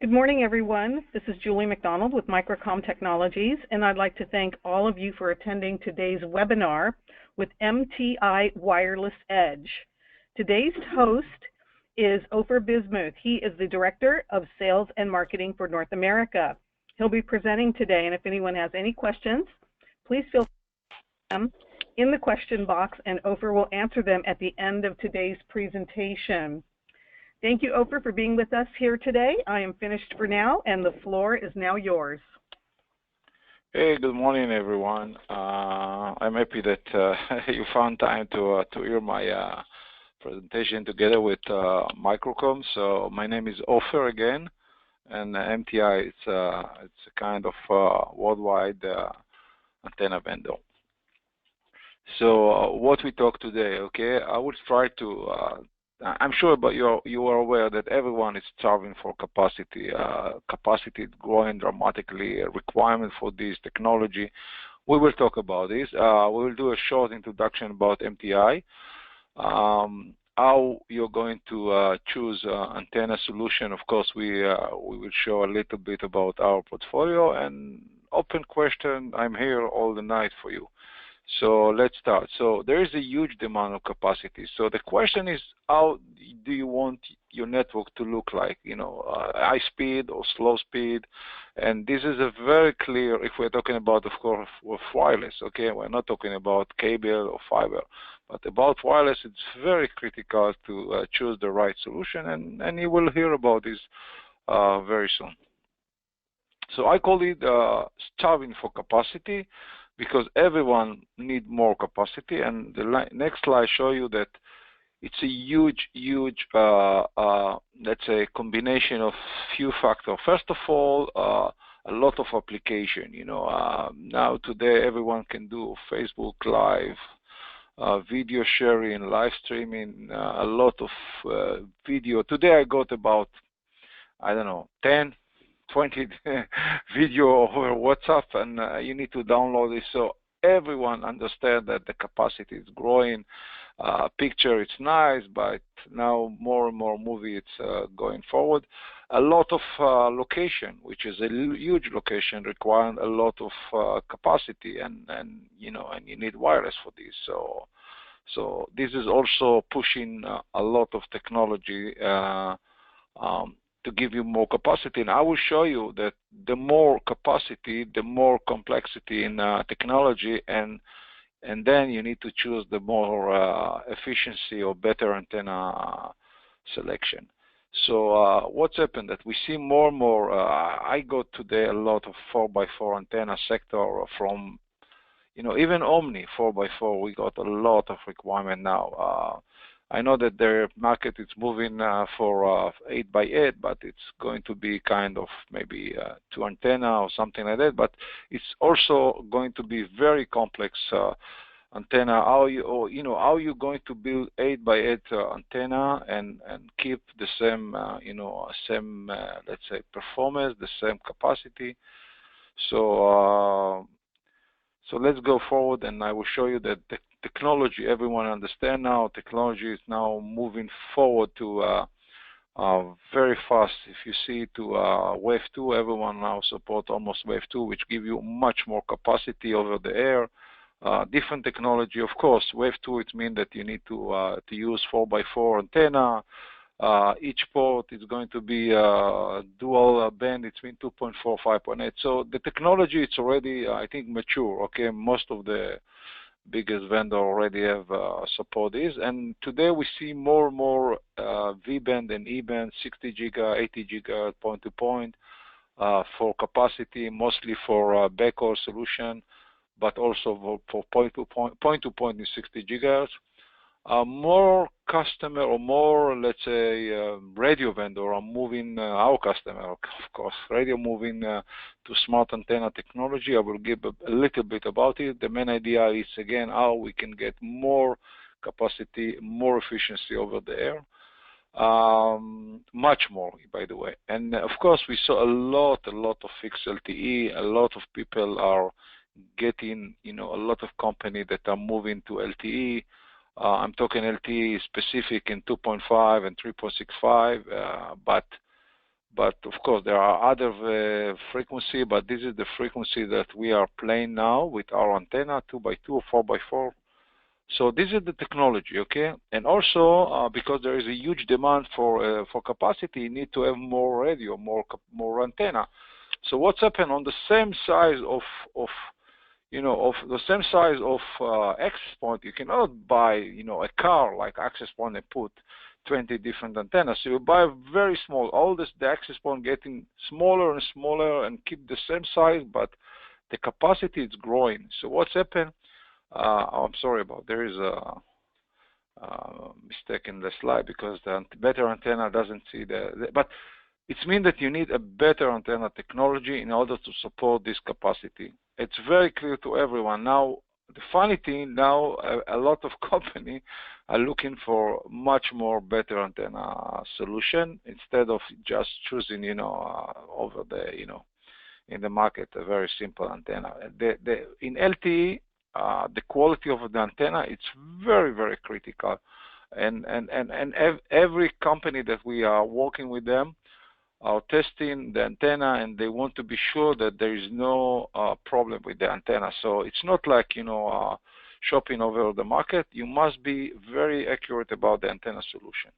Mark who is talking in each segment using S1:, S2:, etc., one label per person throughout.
S1: Good morning, everyone. This is Julie McDonald with Microcom Technologies, and I'd like to thank all of you for attending today's webinar with MTI Wireless Edge. Today's host is Ofer Bismuth. He is the Director of Sales and Marketing for North America. He'll be presenting today, and if anyone has any questions, please feel free to put them in the question box, and Ofer will answer them at the end of today's presentation. Thank you, Ofer, for being with us here today. I am finished for now, and the floor is now yours.
S2: Hey, good morning, everyone. I'm happy that you found time to hear my presentation together with Microcom. So my name is Ofer again, and MTI it's a kind of worldwide antenna vendor. So what we talk today, okay? I will try to. I'm sure, but you are aware that everyone is starving for capacity. Capacity is growing dramatically. A requirement for this technology. We will talk about this. We will do a short introduction about MTI. How you're going to choose antenna solution. Of course, we will show a little bit about our portfolio and open question. I'm here all the night for you. So let's start. So there is a huge demand of capacity. So the question is, how do you want your network to look like? You know, high speed or slow speed? And this is a very clear, if we're talking about, of course, with wireless, okay? We're not talking about cable or fiber, but about wireless, it's very critical to choose the right solution, and you will hear about this very soon. So I call it starving for capacity, because everyone needs more capacity, and the next slide show you that it's a huge, let's say, combination of few factors. First of all, a lot of application. You know, now today everyone can do Facebook Live, video sharing, live streaming, a lot of video. Today I got about, I don't know, 10, 20 video over WhatsApp, and you need to download it. So everyone understands that the capacity is growing. Picture, it's nice, but now more and more movie it's going forward. A lot of location, which is a huge location, requiring a lot of capacity, and you know, and you need wireless for this. So this is also pushing a lot of technology to give you more capacity. And I will show you that the more capacity, the more complexity in technology, and then you need to choose the more efficiency or better antenna selection. So what's happened that we see more and more, I got today a lot of 4x4 antenna sector from, you know, even Omni 4x4, we got a lot of requirement now. I know that their market is moving for 8x8, but it's going to be kind of maybe 2 antenna or something like that. But it's also going to be very complex antenna. How you going to build 8x8 antenna and keep the same let's say performance, the same capacity. So let's go forward, and I will show you that the technology, everyone understand now, technology is now moving forward to very fast. If you see to Wave 2, everyone now support almost Wave 2, which give you much more capacity over the air. Different technology, of course. Wave 2, it means that you need to use 4x4 antenna. Each port is going to be dual band. It's between 2.4, 5.8. So the technology, it's already, I think, mature. Okay, most of the biggest vendor already have support this, and today we see more and more V-band and E-band, 60 giga, 80 giga point-to-point for capacity, mostly for backhaul solution, but also for point-to-point is 60 gigahertz. More customer or more, let's say, radio vendor are moving, our customer, of course, radio moving to smart antenna technology. I will give a little bit about it. The main idea is, again, how we can get more capacity, more efficiency over the air. Much more, by the way. And of course, we saw a lot of fixed LTE. A lot of people are getting, you know, a lot of companies that are moving to LTE. I'm talking LTE specific in 2.5 and 3.65, but But of course, there are other frequency, but this is the frequency that we are playing now with our antenna, 2x2 or 4x4. So this is the technology, okay? And also, because there is a huge demand for capacity, you need to have more radio, more antenna. So what's happened on the same size of the same size of access point, you cannot buy, a car like access point and put 20 different antennas. So you buy very small. All the access point getting smaller and smaller and keep the same size, but the capacity is growing. So what's happened? I'm sorry there is a mistake in the slide because the better antenna doesn't see but it means that you need a better antenna technology in order to support this capacity. It's very clear to everyone. Now, the funny thing, now a lot of companies are looking for much more better antenna solution instead of just choosing, over the, in the market, a very simple antenna. In LTE, the quality of the antenna, it's very, very critical. And every company that we are working with them are testing the antenna, and they want to be sure that there is no problem with the antenna. So it's not like, shopping over the market. You must be very accurate about the antenna solution.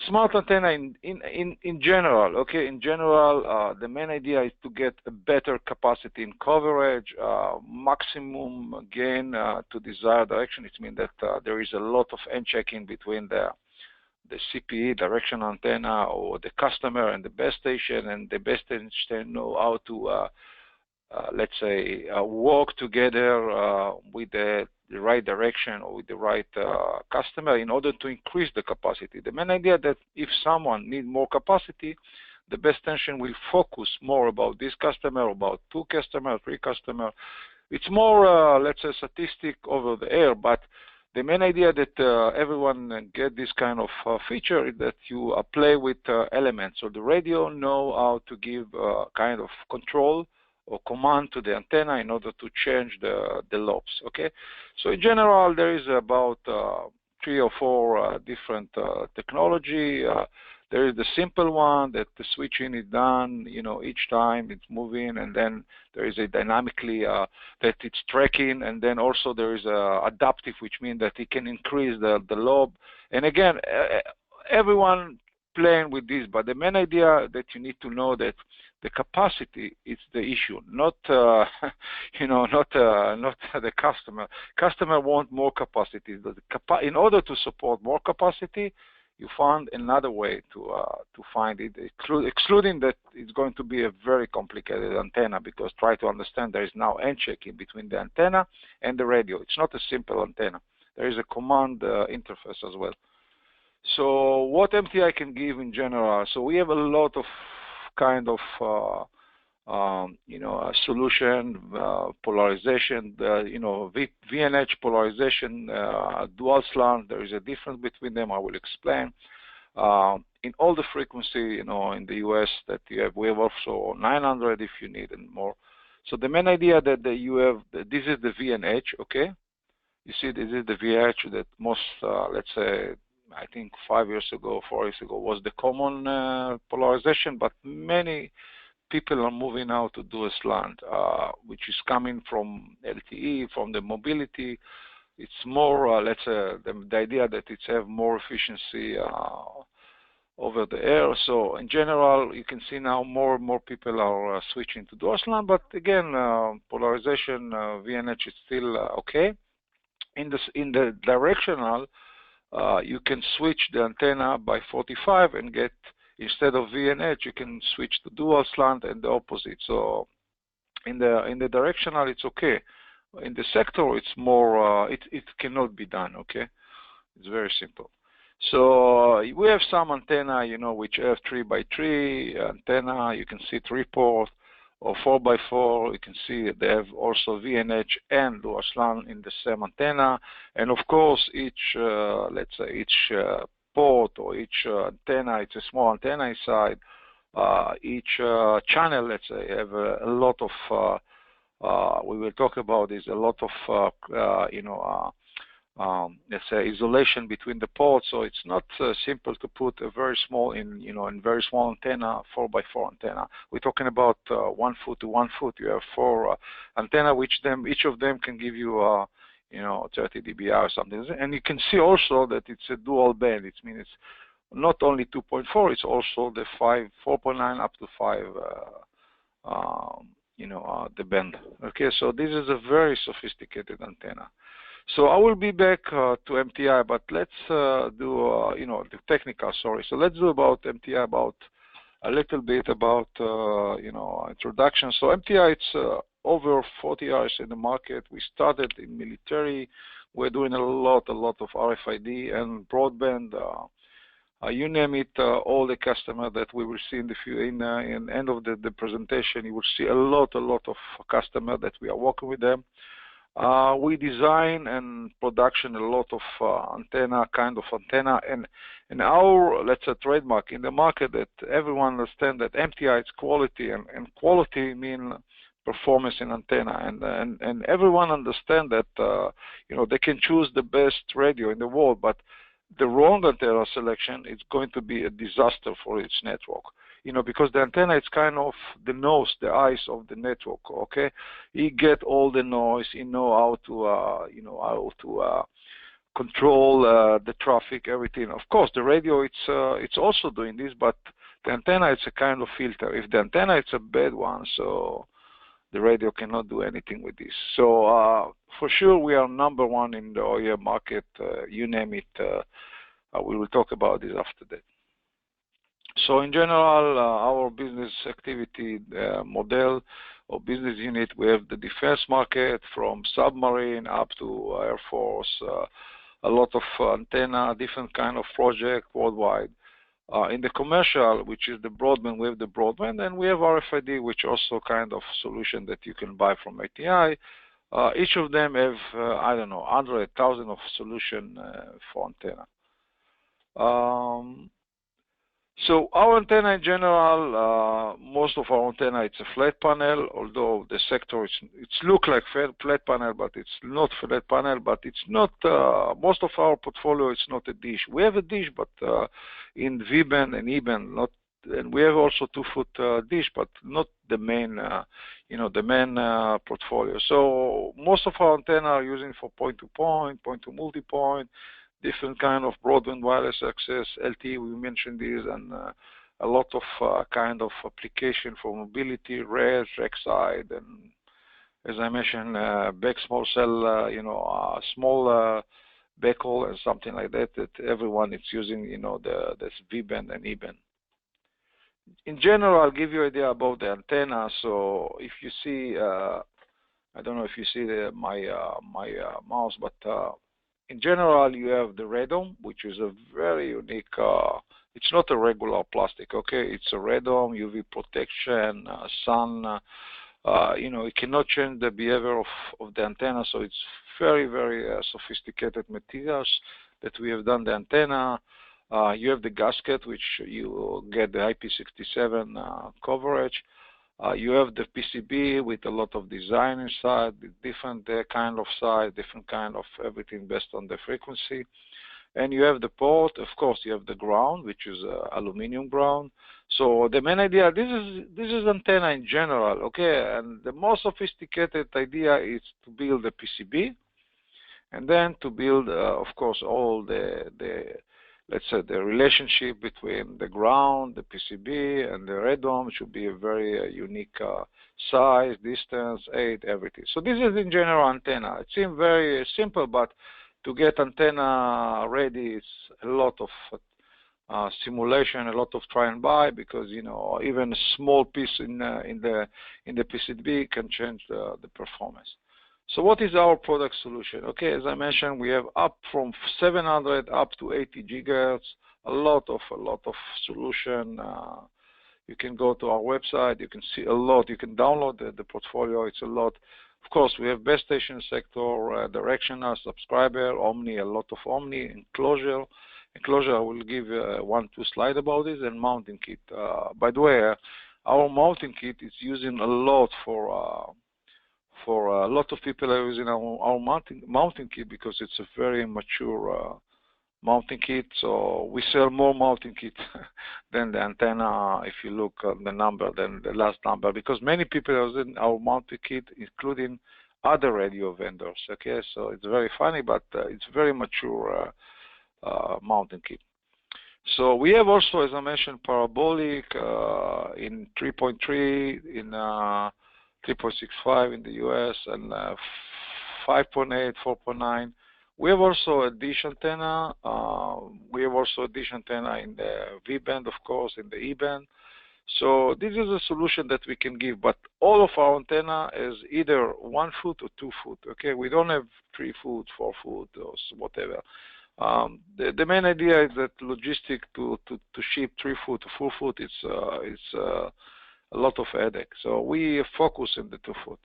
S2: Smart antenna in general, okay, in general, the main idea is to get a better capacity in coverage, maximum gain to desired direction. It means that there is a lot of end checking between the CPE, directional antenna, or the customer and the base station, and the base station know how to, let's say, work together with the right direction or with the right customer in order to increase the capacity. The main idea that if someone needs more capacity, the base station will focus more about this customer, about 2 customers, 3 customers. It's more, let's say, statistic over the air, but the main idea that everyone get this kind of feature is that you play with elements. So the radio know how to give kind of control or command to the antenna in order to change the lobes, okay? So in general, there is about 3 or 4 different technology. There is the simple one that the switching is done, each time it's moving, and then there is a dynamically that it's tracking, and then also there is a adaptive, which means that it can increase the lobe. And again, everyone playing with this, but the main idea that you need to know that the capacity is the issue, not not the customer. Customer want more capacity. In order to support more capacity, you found another way to find it, excluding that it's going to be a very complicated antenna, because try to understand there is now end checking between the antenna and the radio. It's not a simple antenna. There is a command interface as well. So what MTI can give in general? So we have a lot of kind of solution, polarization, VNH polarization, dual slant. There is a difference between them. I will explain. In all the frequency, in the US that you have, we have also 900 if you need and more. So the main idea that you have, this is the VNH, okay? You see, this is the VNH that most, let's say, I think 5 years ago, 4 years ago, was the common polarization, but many people are moving now to dual slant, which is coming from LTE, from the mobility. It's more, let's say, the idea that it's have more efficiency over the air. So in general, you can see now more and more people are switching to dual slant, but again, polarization VNH is still okay. In the directional, you can switch the antenna by 45 and get, instead of VNH, you can switch to dual slant and the opposite. So in the directional, it's okay. In the sector, it's more, it cannot be done, okay? It's very simple. So we have some antenna, which have 3x3 antenna. You can see 3-port, or 4x4. You can see they have also VNH and dual slant in the same antenna. And of course, each, let's say, each port or each antenna, it's a small antenna inside. Each channel, let's say, have a lot of, we will talk about this, a lot of, let's say, isolation between the ports. So it's not simple to put a very small, in very small antenna, 4x4 antenna. We're talking about 1 foot to 1 foot. You have 4 antenna, each of them can give you 30 dBi or something. And you can see also that it's a dual band. It means it's not only 2.4, it's also the 4.9 up to 5, the band. Okay, so this is a very sophisticated antenna. So I will be back to MTI, but let's do, the technical, sorry. So let's do about MTI, about a little bit about, introduction. So MTI, it's over 40 years in the market. We started in military. We're doing a lot of RFID and broadband. You name it, all the customer that we will see in the end of the presentation, you will see a lot of customer that we are working with them. We design and production a lot of kind of antenna, and our, let's say, trademark in the market, that everyone understand that MTI is quality, and quality mean performance in antenna, and everyone understand that they can choose the best radio in the world, but the wrong antenna selection is going to be a disaster for its network. Because the antenna is kind of the nose, the eyes of the network. Okay, he get all the noise. He know how to control the traffic, everything. Of course, the radio it's also doing this, but the antenna is a kind of filter. If the antenna is a bad one, so the radio cannot do anything with this. So for sure, we are number one in the OEM market. You name it. We will talk about this after that. So in general, our business activity model or business unit, we have the defense market from submarine up to Air Force, a lot of antenna, different kind of project worldwide. In the commercial, which is the broadband, we have the broadband, and we have RFID, which also kind of solution that you can buy from MTI. Each of them have, 100,000 of solution for antenna. So our antenna in general, most of our antenna, it's a flat panel, although the sector, it's look like flat panel, but it's not flat panel, but it's not, most of our portfolio, it's not a dish. We have a dish, but in V-band and E-band, not, and we have also 2-foot dish, but not the main, the main portfolio. So most of our antenna are using for point-to-point, point-to-multipoint, different kind of broadband wireless access, LTE, we mentioned this, and a lot of kind of application for mobility, res, side, and as I mentioned, back small cell, small backhaul and something like that, that everyone is using, this V-band and E-band. In general, I'll give you an idea about the antenna. So if you see, I don't know if you see my mouse, but in general, you have the radome, which is a very unique, it's not a regular plastic, okay? It's a radome, UV protection, sun, it cannot change the behavior of the antenna, so it's very sophisticated materials that we have done the antenna. You have the gasket, which you get the IP67 coverage. You have the PCB with a lot of design inside, different kind of size, different kind of everything based on the frequency. And you have the port. Of course, you have the ground, which is aluminum ground. So the main idea, this is antenna in general, okay? And the most sophisticated idea is to build a PCB, and then to build, of course, all the let's say the relationship between the ground, the PCB, and the radome should be a very unique size, distance, height, everything. So this is in general antenna. It seems very simple, but to get antenna ready, it's a lot of simulation, a lot of try and buy, because even a small piece in the PCB can change the performance. So what is our product solution? Okay, as I mentioned, we have up from 700 up to 80 gigahertz, a lot of solution. You can go to our website, you can see a lot, you can download the portfolio, it's a lot. Of course, we have base station sector, directional, subscriber, Omni, a lot of Omni, enclosure. Enclosure, I will give 1-2 slides about this, and mounting kit. By the way, our mounting kit is using a lot for a lot of people are using our mounting kit because it's a very mature mounting kit. So we sell more mounting kit than the antenna. If you look at the number, than the last number, because many people are using our mounting kit, including other radio vendors. Okay, so it's very funny, but it's very mature mounting kit. So we have also, as I mentioned, parabolic in 3.3, in 3.65 in the US, and 5.8, 4.9. We have also a dish antenna. We have also a dish antenna in the V band, of course, in the E band. So this is a solution that we can give, but all of our antenna is either 1 foot or 2 foot. Okay, we don't have 3 foot, 4 foot, or whatever. The main idea is that logistic to ship 3 foot to 4 foot, it's a lot of headache. So we focus in the 2 foot.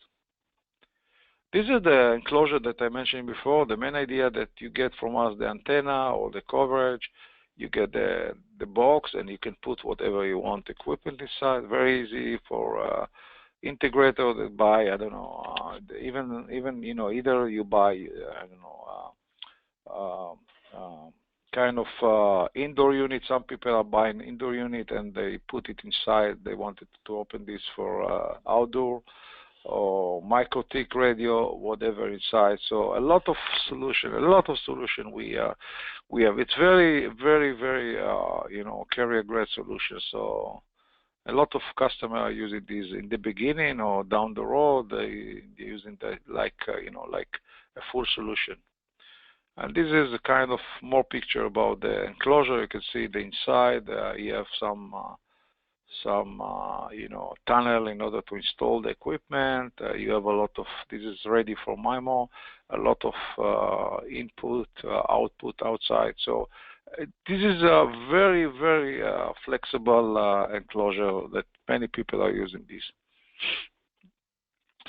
S2: This is the enclosure that I mentioned before. The main idea that you get from us the antenna or the coverage, you get the box, and you can put whatever you want equipment inside. Very easy for integrator that buy, I don't know, even you know, either you buy I don't know kind of indoor unit. Some people are buying indoor unit and they put it inside. They wanted to open this for outdoor, or micro-tick radio, whatever inside. So a lot of solution we have. It's very, very, very you know, carrier grade solution. So a lot of customers are using these in the beginning or down the road. They're using the you know, like a full solution. And this is a kind of more picture about the enclosure. You can see the inside. You have some you know, tunnel in order to install the equipment. You have a lot of, this is ready for MIMO, a lot of input, output outside. So this is a very, very flexible enclosure that many people are using this.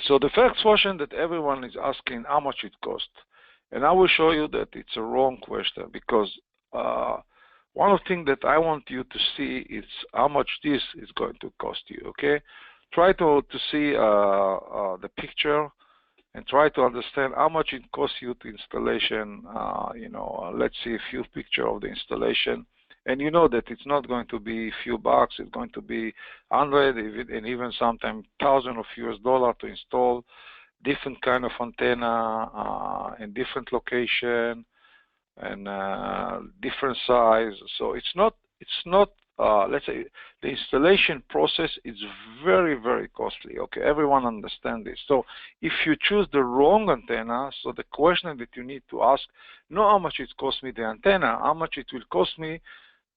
S2: So the first question that everyone is asking, how much it costs? And I will show you that it's a wrong question, because one of the things that I want you to see is how much this is going to cost you, okay? Try to see the picture and try to understand how much it costs you to installation. You know, let's see a few pictures of the installation. And you know that it's not going to be a few bucks, it's going to be 100 and even sometimes $1,000 of US to install different kind of antenna in different location and different size. So it's not let's say the installation process is very, very costly. Okay, everyone understands this. So if you choose the wrong antenna, so the question that you need to ask, not how much it costs me the antenna, how much it will cost me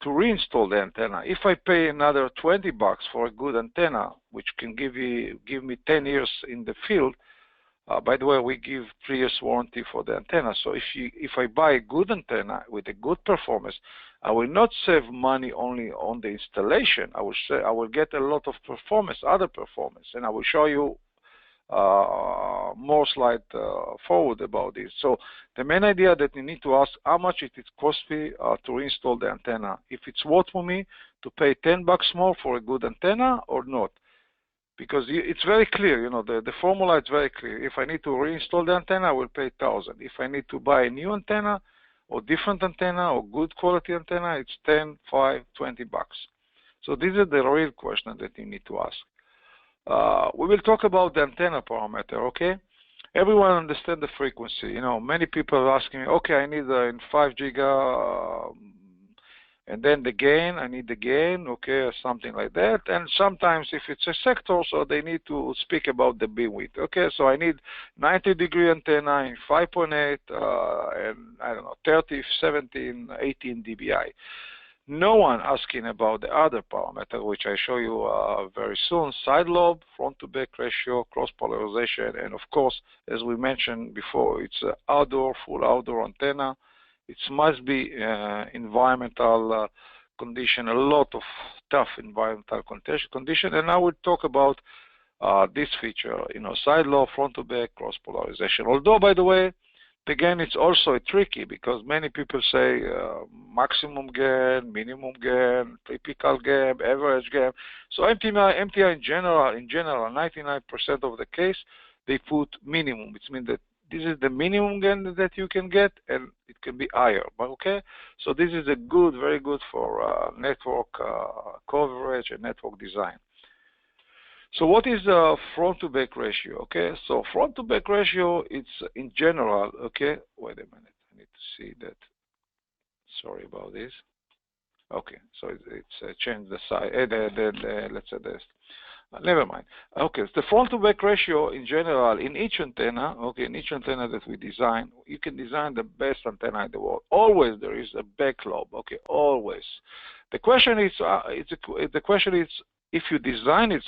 S2: to reinstall the antenna. If I pay another 20 bucks for a good antenna, which can give me 10 years in the field. By the way, we give 3 years warranty for the antenna. So if I buy a good antenna with a good performance, I will not save money only on the installation. I will get a lot of performance, other performance, and I will show you more slide forward about this. So the main idea that you need to ask, how much it costs me to reinstall the antenna? If it's worth for me to pay 10 bucks more for a good antenna or not? Because it's very clear, you know, the formula is very clear. If I need to reinstall the antenna, I will pay 1,000. If I need to buy a new antenna or different antenna or good quality antenna, it's 10, 5, 20 bucks. So this is the real question that you need to ask. We will talk about the antenna parameter, okay? Everyone understands the frequency. You know, many people are asking me, okay, I need in 5 giga, and then the gain, I need the gain, okay, or something like that. And sometimes if it's a sector, so they need to speak about the beamwidth. Okay, so I need 90-degree antenna in 5.8 and I don't know, 30, 17, 18 dBi. No one asking about the other parameter, which I show you very soon: side lobe, front to back ratio, cross polarization, and of course, as we mentioned before, it's outdoor, full outdoor antenna. It must be environmental condition, a lot of tough environmental condition, and I will talk about this feature, you know, side lobe, front to back, cross polarization. Although, by the way, again, it's also tricky because many people say maximum gain, minimum gain, typical gain, average gain. So MTI in general, 99% of the case, they put minimum. It means that this is the minimum gain that you can get, and it can be higher. But okay, so this is a good, very good for network coverage and network design. So what is front to back ratio? Okay, so front to back ratio, it's in general. Okay, wait a minute, I need to see that. Sorry about this. Okay, so it's changed the size. Let's say this. Never mind. Okay, so the front to back ratio in general in each antenna. Okay, in each antenna that we design, you can design the best antenna in the world. Always there is a back lobe. Okay, always. The question is, if you design it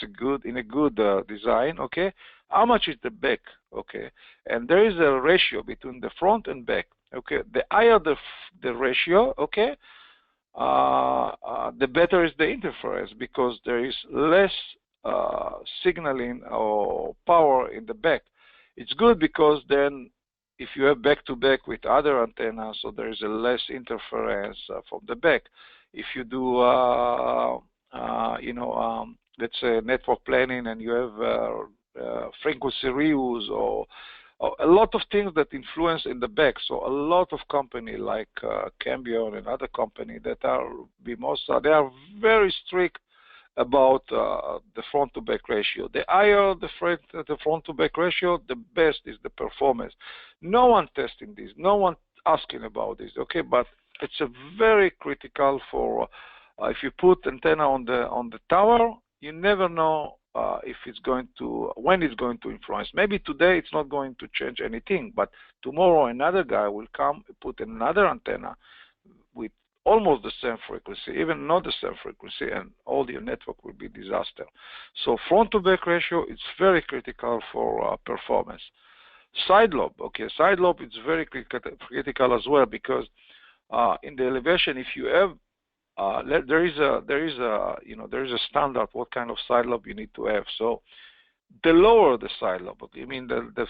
S2: in a good design. Okay, how much is the back? Okay, and there is a ratio between the front and back. Okay, the higher the ratio. Okay. The better is the interference, because there is less signaling or power in the back. It's good because then if you have back-to-back with other antennas, so there is a less interference from the back. If you do, let's say network planning, and you have frequency reuse or a lot of things that influence in the back. So a lot of company like Cambion and other company that are Bimosa, they are very strict about the front to back ratio. The higher the front to back ratio, the best is the performance. No one testing this, no one asking about this. Okay, but it's a very critical for if you put antenna on the tower, you never know if it's going to, when it's going to influence. Maybe today it's not going to change anything, but tomorrow another guy will come and put another antenna with almost the same frequency, even not the same frequency, and all your network will be disaster. So front to back ratio is very critical for performance. Side lobe, okay, side lobe is very critical as well, because in the elevation, if you have there is a standard what kind of side lobe you need to have. So the lower the side lobe, okay, I mean the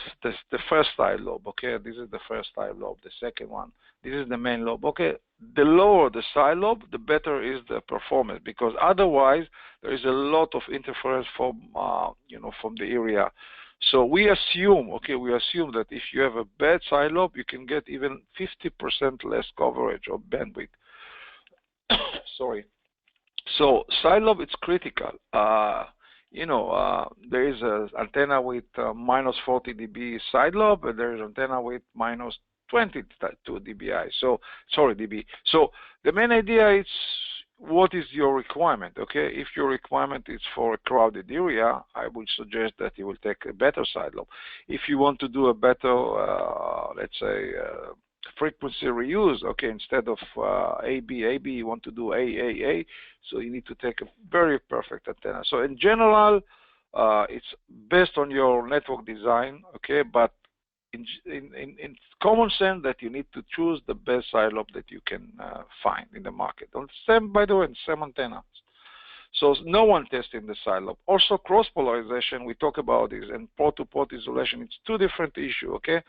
S2: first side lobe, okay, this is the first side lobe, the second one, this is the main lobe, okay. The lower the side lobe, the better is the performance, because otherwise there is a lot of interference from from the area. So we assume, okay, that if you have a bad side lobe, you can get even 50% less coverage or bandwidth. Sorry. So side lobe, it's critical. There is an antenna with minus 40 dB side lobe, and there is antenna with minus 22 dBi. So dB. So the main idea is, what is your requirement? Okay, if your requirement is for a crowded area, I would suggest that you will take a better side lobe. If you want to do a better, let's say, frequency reuse, okay, instead of AB, you want to do AAA, so you need to take a very perfect antenna. So in general, it's based on your network design, okay, but in common sense that you need to choose the best side lobe that you can find in the market. On same, by the way, same antenna. So no one testing the side lobe. Also cross polarization, we talk about this, and port-to-port isolation. It's two different issues, okay?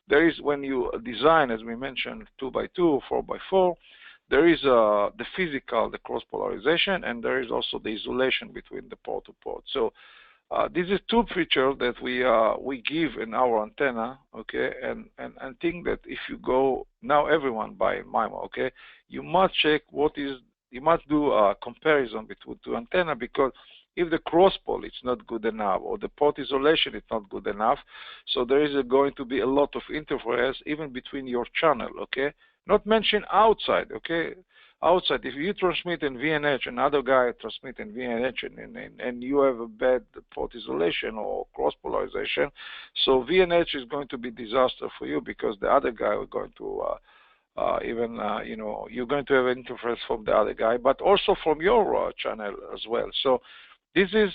S2: There is, when you design, as we mentioned, 2x2, 4x4, there is the physical, the cross polarization, and there is also the isolation between the port-to-port. So this is two features that we give in our antenna, okay? And think that if you go, now everyone buy MIMO, okay? You must check you must do a comparison between two antenna, because if the cross pole is not good enough, or the port isolation is not good enough, so there is going to be a lot of interference even between your channel, okay? Not mention outside, okay? Outside, if you transmit in VNH, another guy transmit in VNH, and you have a bad port isolation or cross polarization, so VNH is going to be disaster for you, because the other guy is going to you're going to have interference from the other guy, but also from your channel as well. So this is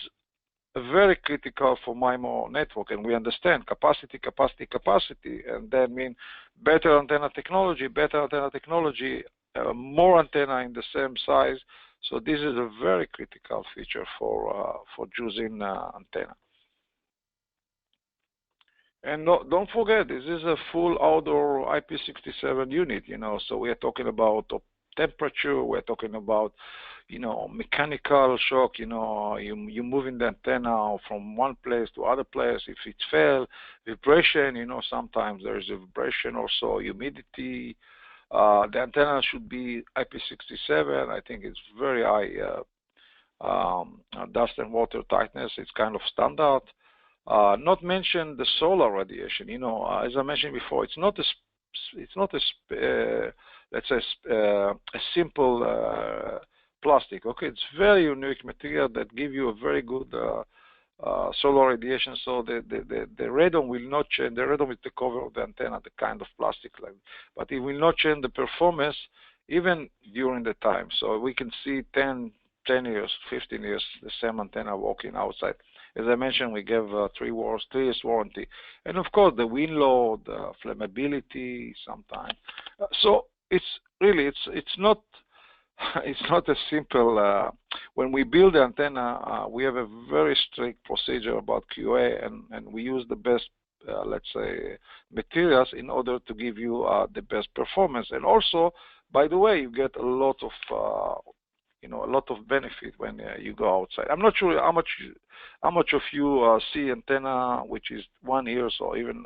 S2: very critical for MIMO network, and we understand capacity, and that means better antenna technology, more antenna in the same size. So this is a very critical feature for choosing antenna. And don't forget, this is a full outdoor IP67 unit, so we are talking about temperature. We're talking about, mechanical shock. You moving the antenna from one place to other place. If it fell, vibration. Sometimes there is a vibration, also humidity. The antenna should be IP67. I think it's very high dust and water tightness. It's kind of standard. Not mention the solar radiation. As I mentioned before, it's not a let's say a simple plastic. Okay, it's very unique material that give you a very good solar radiation. So the radon will not change. The radon is the cover of the antenna, the kind of plastic like, but it will not change the performance even during the time. So we can see 10 years, 15 years, the same antenna working outside. As I mentioned, we gave 3 years warranty, and of course the wind load, flammability, sometimes. So it's really it's not a simple. When we build the antenna, we have a very strict procedure about QA, and we use the best, let's say, materials in order to give you the best performance. And also, by the way, you get a lot of a lot of benefit when you go outside. I'm not sure how much of you see antenna which is 1 year or even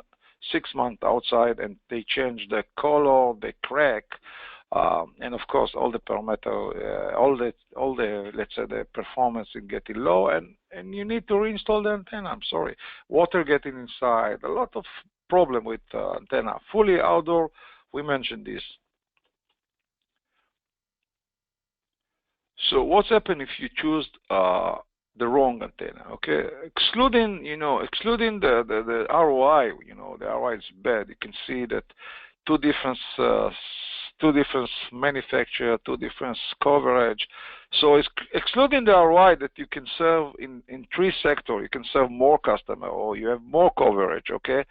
S2: 6 months outside, and they change the color, they crack, and of course all the parameter, all the let's say the performance is getting low, and you need to reinstall the antenna. I'm sorry, water getting inside, a lot of problem with antenna. Fully outdoor, we mentioned this. So what's happened if you choose the wrong antenna? Okay, excluding the ROI, the ROI is bad. You can see that two different manufacturer, two different coverage. So it's excluding the ROI that you can serve in 3 sectors. You can serve more customer, or you have more coverage. Okay,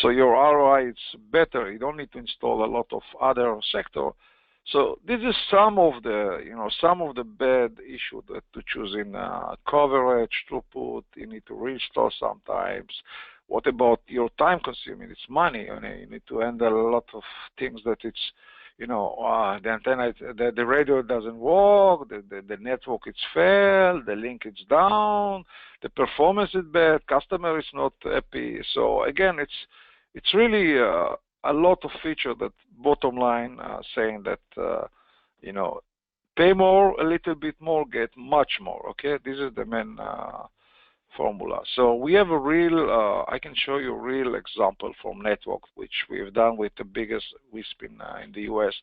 S2: so your ROI is better. You don't need to install a lot of other sector. So this is some of the bad issue that to choosing coverage, throughput. You need to reinstall sometimes. What about your time consuming? It's money. You need to handle a lot of things that it's, the antenna, the radio doesn't work, the network is failed, the link is down, the performance is bad, customer is not happy. So again, it's really a lot of feature that bottom line saying that pay more, a little bit more, get much more. Okay, this is the main formula. So we have a real I can show you a real example from network which we've done with the biggest WISP in the US.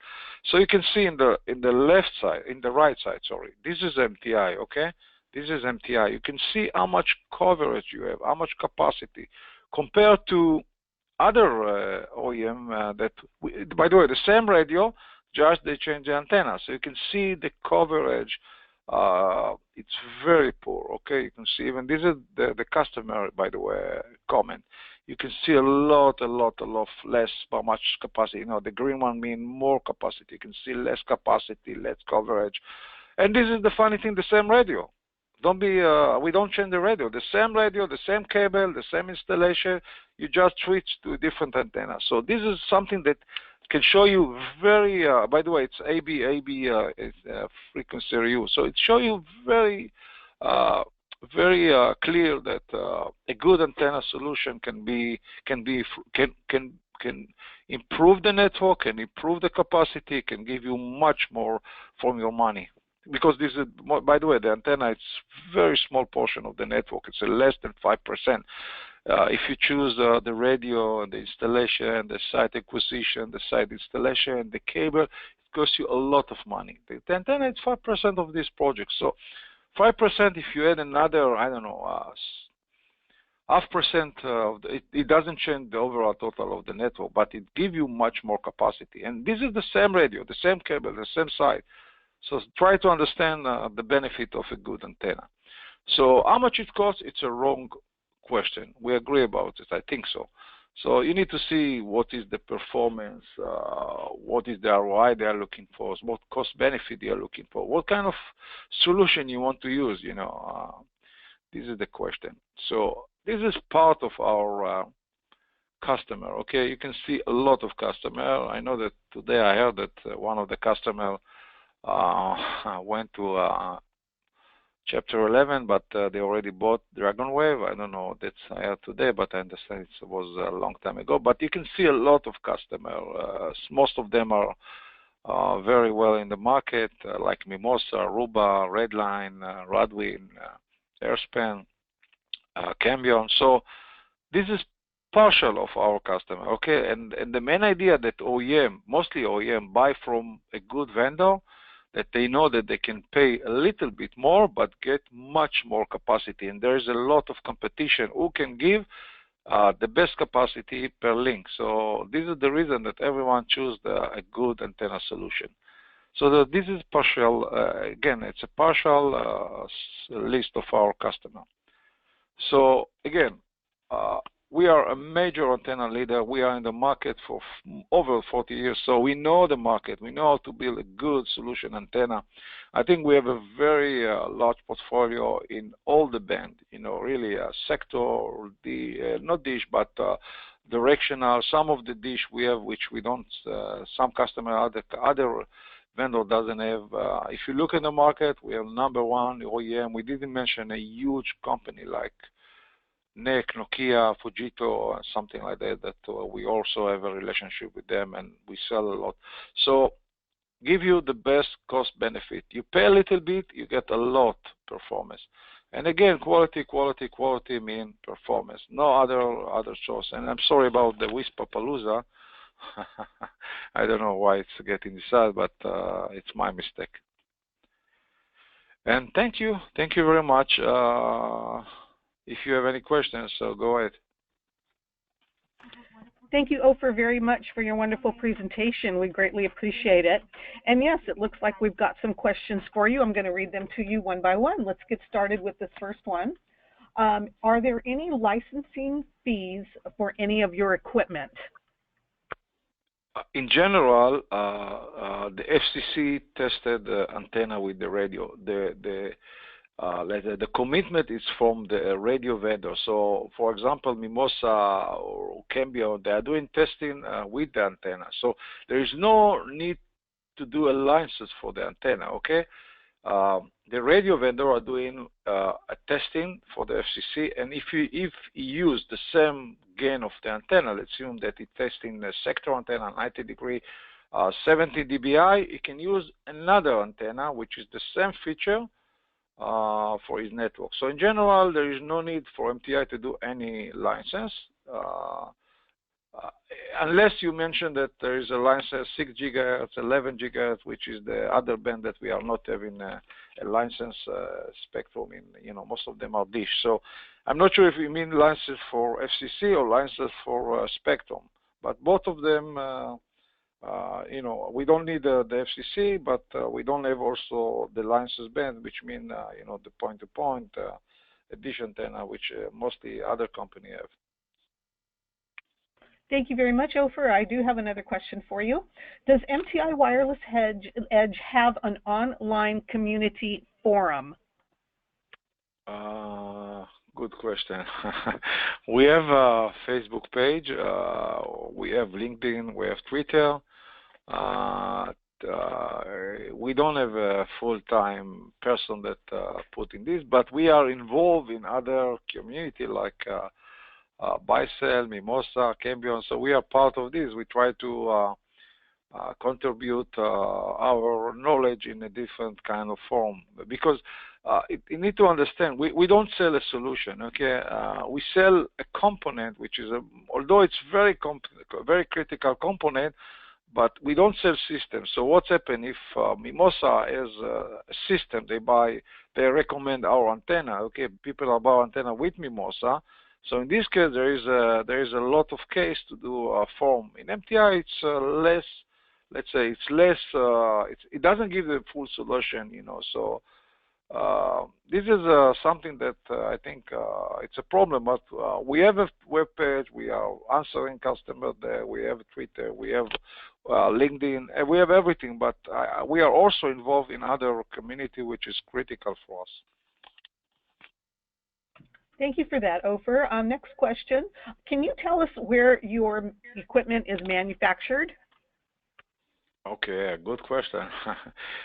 S2: So you can see in the left side, in the right side, sorry, this is MTI. Okay, this is MTI. You can see how much coverage you have, how much capacity compared to other OEM by the way, the same radio, just they change the antenna. So you can see the coverage. It's very poor. Okay, you can see even this is the customer, by the way, comment. You can see a lot less, but much capacity. The green one mean more capacity. You can see less capacity, less coverage. And this is the funny thing: the same radio. We don't change the radio. The same radio, the same cable, the same installation. You just switch to a different antenna. So this is something that can show you very. By the way, it's AB frequency review. So it shows you very clear that a good antenna solution can improve the network, can improve the capacity, can give you much more from your money. Because this is, by the way, the antenna, it's very small portion of the network. It's less than 5%. If you choose the radio and the installation, the site acquisition, the site installation, the cable, it costs you a lot of money. The antenna is 5% of this project. So 5%, if you add another, I don't know, 0.5% it doesn't change the overall total of the network, but it gives you much more capacity. And this is the same radio, the same cable, the same site. So try to understand the benefit of a good antenna. So how much it costs? It's a wrong question. We agree about it. I think so. So you need to see what is the performance, what is the ROI they are looking for, what cost benefit they are looking for, what kind of solution you want to use. This is the question. So this is part of our customer. Okay, you can see a lot of customer. I know that today I heard that one of the customer went to Chapter 11, but they already bought Dragon Wave. I don't know that's today, but I understand it was a long time ago. But you can see a lot of customers. Most of them are very well in the market, like Mimosa, Aruba, Redline, Radwin, Airspan, Cambion. So this is partial of our customer, okay? And the main idea that OEM, mostly OEM, buy from a good vendor, that they know that they can pay a little bit more but get much more capacity. And there is a lot of competition who can give the best capacity per link. So this is the reason that everyone chooses a good antenna solution. So this is partial, again, it's a partial list of our customer. So again, we are a major antenna leader. We are in the market for over 40 years, so we know the market. We know how to build a good solution antenna. I think we have a very large portfolio in all the band, really a sector, not dish, but directional. Some of the dish we have, which we don't, some customer, other vendor doesn't have. If you look at the market, we have number one OEM. We didn't mention a huge company like NEC, Nokia, Fujito, something like that, we also have a relationship with them and we sell a lot. So give you the best cost benefit. You pay a little bit, you get a lot performance. And again, quality mean performance. No other choice. And I'm sorry about the Wispapalooza. I don't know why it's getting decided, but it's my mistake. And thank you very much. If you have any questions, so go ahead.
S1: Thank you, Ofer, very much for your wonderful presentation. We greatly appreciate it. And yes, it looks like we've got some questions for you. I'm going to read them to you one by one. Let's get started with this first one. Are there any licensing fees for any of your equipment?
S2: In general, the FCC tested the antenna with the radio. The commitment is from the radio vendor. So, for example, Mimosa or Cambio, they are doing testing with the antenna. So there is no need to do a license for the antenna, okay? The radio vendor are doing a testing for the FCC, and if you use the same gain of the antenna, let's assume that it's testing a sector antenna, 90 degree, 70 dBi, you can use another antenna, which is the same feature for his network. So in general, there is no need for MTI to do any license, unless you mention that there is a license 6 gigahertz, 11 gigahertz, which is the other band that we are not having a license spectrum in. Most of them are dish. So I'm not sure if you mean license for FCC or license for spectrum, but both of them, we don't need the FCC, but we don't have also the license band, which mean the point-to-point dish antenna, which mostly other company have.
S1: Thank you very much, Ofer. I do have another question for you. Does MTI Wireless Edge have an online community forum?
S2: Good question. We have a Facebook page. We have LinkedIn. We have Twitter. We don't have a full-time person that put in this, but we are involved in other community like Bicel, Mimosa, Cambion. So we are part of this. We try to contribute our knowledge in a different kind of form, because you need to understand, we don't sell a solution, okay? We sell a component, which is, although it's very critical component, but we don't sell systems. So what's happened if Mimosa has a system they recommend our antenna, okay? People are buying antenna with Mimosa. So in this case, there is a lot of case to do a form. In MTI, it's less. Let's say it's less. It doesn't give the full solution, So this is something that I think it's a problem. But we have a web page. We are answering customers there. We have Twitter. We have LinkedIn. And we have everything. But we are also involved in other community, which is critical for us.
S1: Thank you for that, Ofer. Next question. Can you tell us where your equipment is manufactured?
S2: Okay, good question.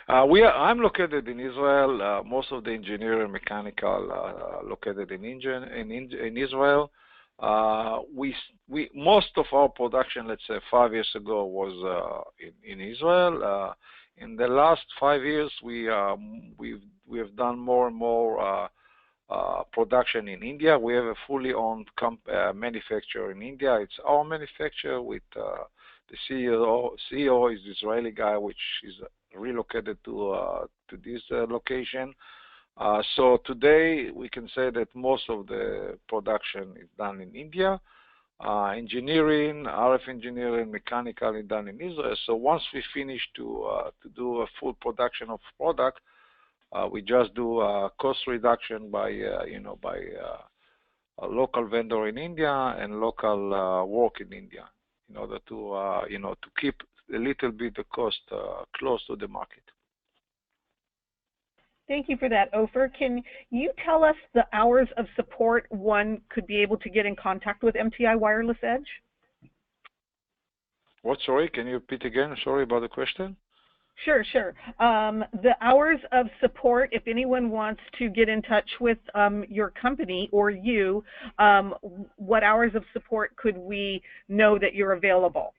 S2: I'm located in Israel. Most of the engineering mechanical located in Israel. Most of our production, let's say 5 years ago, was in Israel. In the last 5 years, we have done more and more production in India. We have a fully owned manufacturer in India. It's our manufacturer with the CEO is Israeli guy, which is relocated to this location. So today we can say that most of the production is done in India. Engineering, RF engineering, mechanical is done in Israel. So once we finish to do a full production of product, we just do cost reduction by a local vendor in India and local work in India, in order to to keep a little bit the cost close to the market.
S1: Thank you for that, Ofer. Can you tell us the hours of support one could be able to get in contact with MTI Wireless Edge?
S2: What? Sorry, can you repeat again? Sorry about the question.
S1: Sure. The hours of support, if anyone wants to get in touch with your company or you, what hours of support could we know that you're available?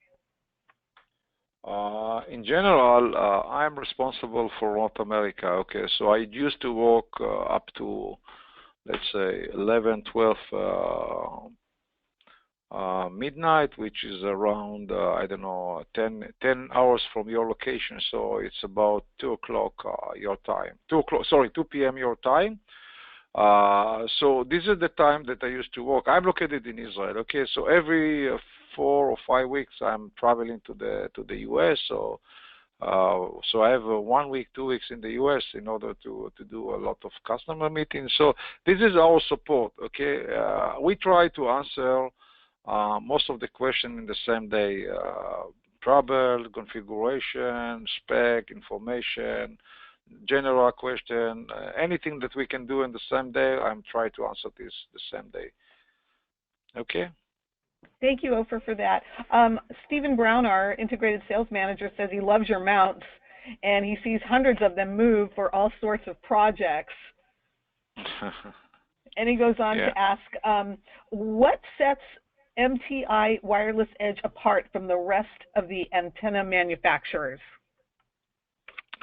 S2: In general, I'm responsible for North America. Okay, so I used to work up to, let's say, 11, 12 midnight, which is around, I don't know, 10 hours from your location. So it's about 2 o'clock your time. 2 p.m. your time. So this is the time that I used to work. I'm located in Israel. Okay, so every 4 or 5 weeks I'm traveling to the U.S. So I have 1 week, 2 weeks in the U.S. in order to do a lot of customer meetings. So this is our support. Okay, we try to answer most of the question in the same day. Trouble, configuration, spec, information, general question, anything that we can do in the same day, I'm trying to answer this the same day. Okay.
S1: Thank you, Ofer, for that. Stephen Brown, our integrated sales manager, says he loves your mounts, and he sees hundreds of them move for all sorts of projects. And he goes on to ask, what sets MTI Wireless Edge apart from the rest of the antenna manufacturers?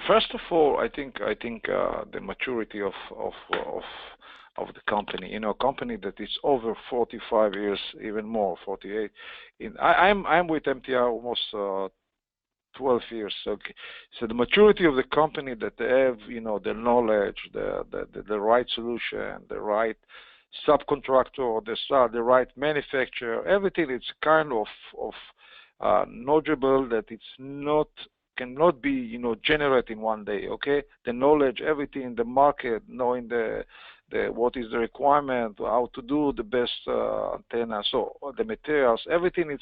S2: First of all, I think the maturity of the company. You know, a company that is over 45 years, even more, 48. I'm with MTI almost 12 years. Okay, so the maturity of the company, that they have, the knowledge, the right solution, the right subcontractor, the right manufacturer, everything. It's kind of knowledgeable that cannot be generated in one day. Okay, the knowledge, everything, the market, knowing what is the requirement, how to do the best antenna, so the materials, everything is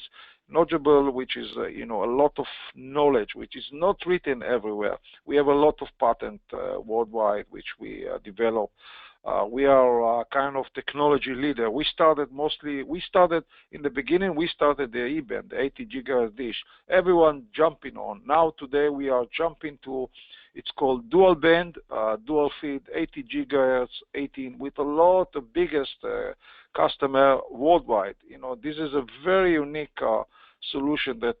S2: knowledgeable, which is a lot of knowledge, which is not written everywhere. We have a lot of patent worldwide, which we develop. We are kind of technology leader. We started in the beginning, we started the E-band, the 80 gigahertz dish. Everyone jumping on. Now today we are jumping to, it's called dual band, dual feed, 80 gigahertz, 18, with a lot of biggest customer worldwide. This is a very unique solution that,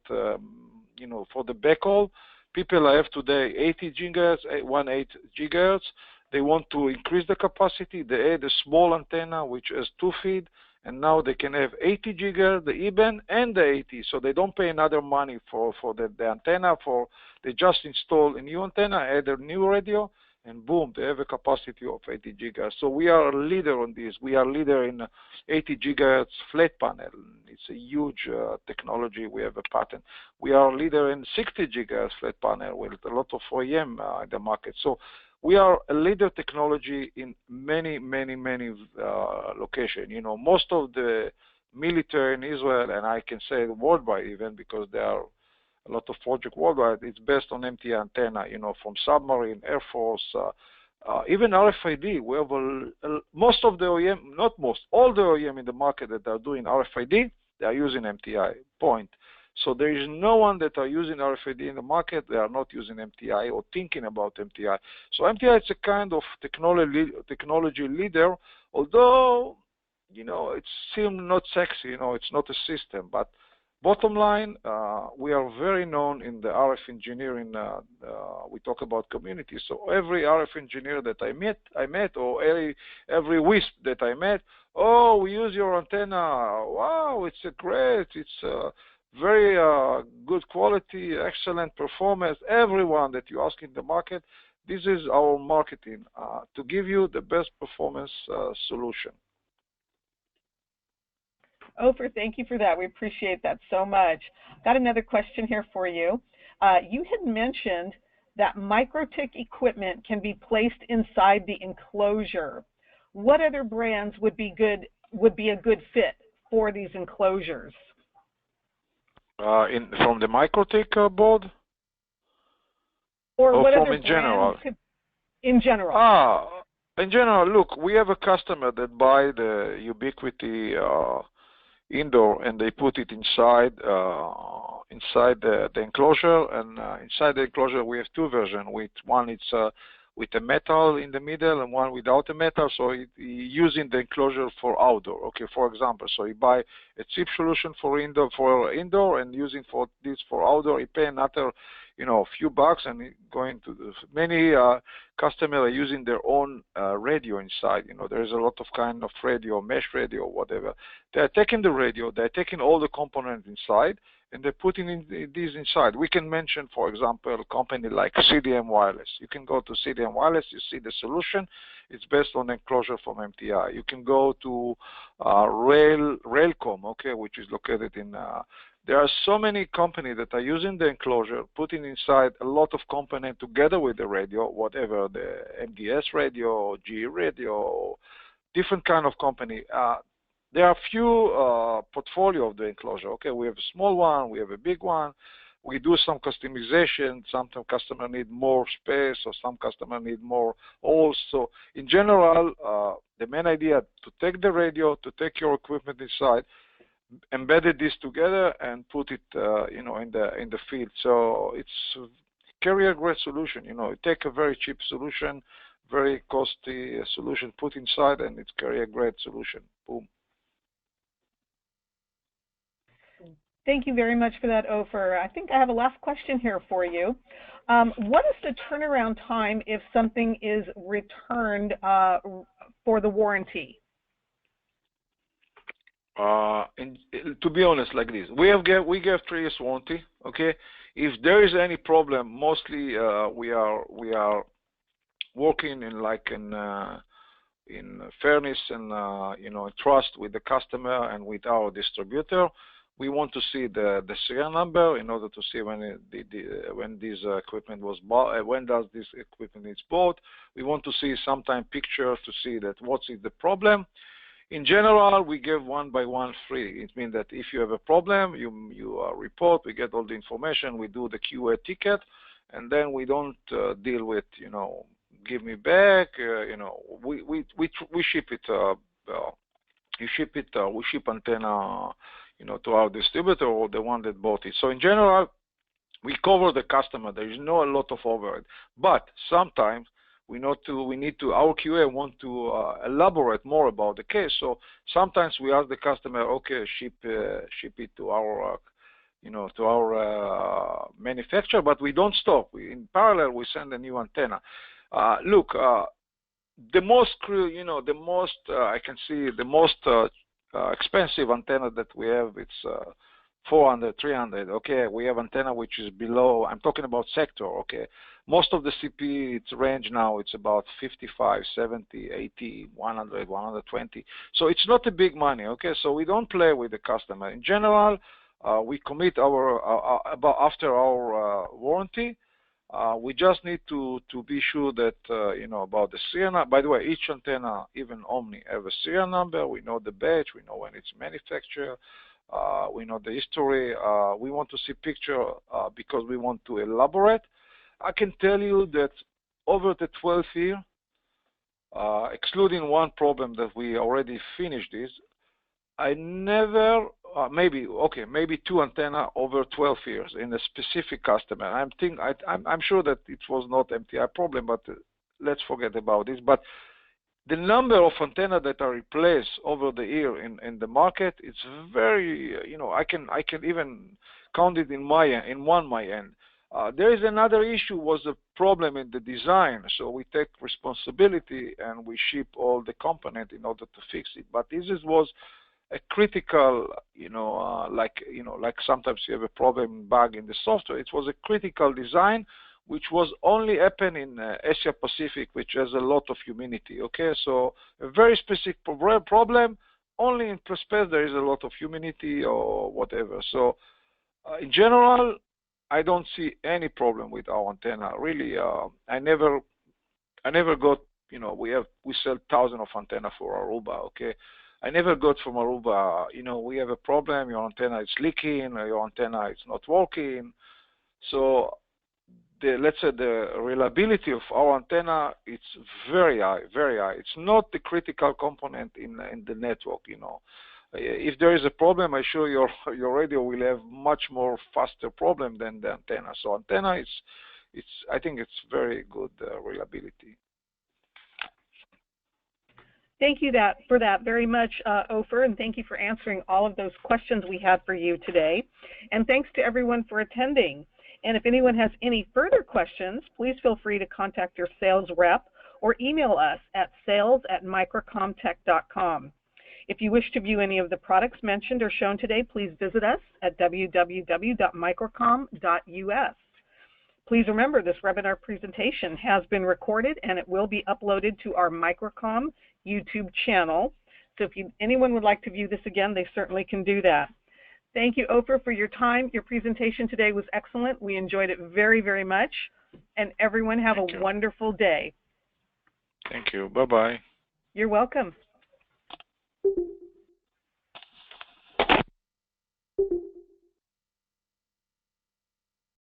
S2: for the backhaul, people have today 80 gigahertz, 18 gigahertz. They want to increase the capacity. They add a small antenna which has 2 feed, and now they can have 80 gigahertz, the E-band, and the 80. So they don't pay another money for the antenna. They just install a new antenna, add a new radio, and boom, they have a capacity of 80 gigahertz. So we are a leader on this. We are a leader in 80 gigahertz flat panel. It's a huge technology. We have a patent. We are a leader in 60 gigahertz flat panel with a lot of OEM in the market. So we are a leader technology in many locations. Most of the military in Israel, and I can say worldwide even, because there are a lot of projects worldwide, it's based on MTI antenna, from submarine, Air Force, even RFID. We have most of the OEM, not most, all the OEM in the market that are doing RFID, they are using MTI point. So there is no one that are using RFID in the market. They are not using MTI or thinking about MTI. So MTI is a kind of technology leader, although, it seems not sexy. It's not a system. But bottom line, we are very known in the RF engineering. We talk about community. So every RF engineer that I met, or every WISP that I met, oh, we use your antenna. Wow, it's it's very good quality, excellent performance. Everyone that you ask in the market, this is our marketing, to give you the best performance solution.
S1: Ofer, thank you for that. We appreciate that so much. Got another question here for you. You had mentioned that Microtik equipment can be placed inside the enclosure. What other brands would be a good fit for these enclosures?
S2: From the Microtik board?
S1: Or what
S2: from
S1: other
S2: in general?
S1: In general.
S2: In general, look, we have a customer that buy the Ubiquiti indoor, and they put it inside the enclosure. And inside the enclosure, we have two versions. One it's with a metal in the middle, and one without a metal. So using the enclosure for outdoor. Okay, for example, so you buy a cheap solution for indoor, and using this for outdoor, you pay another, a few bucks, and going to many customers are using their own radio inside. There's a lot of kind of radio, mesh radio, whatever. They're taking the radio, they're taking all the components inside, and they're putting these inside. We can mention, for example, a company like CDM Wireless. You can go to CDM Wireless, you see the solution. It's based on enclosure from MTI. You can go to Railcom, okay, which is located in. There are so many companies that are using the enclosure, putting inside a lot of components together with the radio, whatever, the MDS radio, GE radio, different kind of company. There are few portfolio of the enclosure. Okay, we have a small one, we have a big one. We do some customization. Sometimes customer need more space, or some customer need more holes. So in general, the main idea to take the radio, to take your equipment inside, embedded this together, and put it, in the field. So it's carry a great solution. You take a very cheap solution, very costly solution, put inside, and it's carry a great solution. Boom.
S1: Thank you very much for that, Ofer. I think I have a last question here for you. What is the turnaround time if something is returned for the warranty?
S2: To be honest, like this, we give 3 years warranty. Okay, if there is any problem, mostly we are working in fairness and trust with the customer and with our distributor. We want to see the serial number in order to see when this equipment was bought, when does this equipment is bought. We want to see sometime pictures to see that what is the problem. In general, we give 1 by 1 free. It means that if you have a problem, you report, we get all the information, we do the QA ticket, and then we don't deal with, give me back, we ship it, we ship antenna, to our distributor or the one that bought it. So in general, we cover the customer. There is not a lot of overhead, but sometimes our QA want to elaborate more about the case. So sometimes we ask the customer, okay, ship it to our, to our manufacturer, but we don't stop. In parallel, we send a new antenna. Look, the most I can see the most expensive antenna that we have, it's 400, 300. Okay, we have antenna which is below. I'm talking about sector. Okay, most of the CP, its range now, it's about 55, 70, 80, 100, 120. So it's not a big money. Okay, so we don't play with the customer. In general, we commit after our warranty. We just need to be sure that about the serial number. By the way, each antenna, even Omni, have a serial number. We know the batch. We know when it's manufactured. We know the history. We want to see picture because we want to elaborate. I can tell you that over the 12th year, excluding one problem that we already finished this, I never maybe 2 antenna over 12 years in a specific customer. I'm sure that it was not MTI problem, but let's forget about this. But the number of antenna that are replaced over the year in the market, it's very, I can even count it in my end. There is another issue, was a problem in the design, so we take responsibility and we ship all the component in order to fix it. But this was a critical, like sometimes you have a problem, bug in the software. It was a critical design, which was only happen in Asia Pacific, which has a lot of humidity. Okay, so a very specific problem. Only in space there is a lot of humidity or whatever. So in general, I don't see any problem with our antenna. Really, I never got. We sell thousands of antenna for Aruba. Okay, I never got from Aruba. We have a problem. Your antenna is leaking. Your antenna is not working. So let's say the reliability of our antenna, it's very high, very high. It's not the critical component in the network. If there is a problem, I'm sure your radio will have much more faster problem than the antenna. So antenna, I think it's very good reliability.
S1: Thank you for that very much, Ofer, and thank you for answering all of those questions we had for you today. And thanks to everyone for attending. And if anyone has any further questions, please feel free to contact your sales rep or email us at sales@microcomtech.com. If you wish to view any of the products mentioned or shown today, please visit us at www.microcom.us. Please remember, this webinar presentation has been recorded and it will be uploaded to our Microcom YouTube channel. So if anyone would like to view this again, they certainly can do that. Thank you, Ofer, for your time. Your presentation today was excellent. We enjoyed it very, very much. And everyone have a wonderful day.
S2: Thank you. Bye-bye.
S1: You're welcome.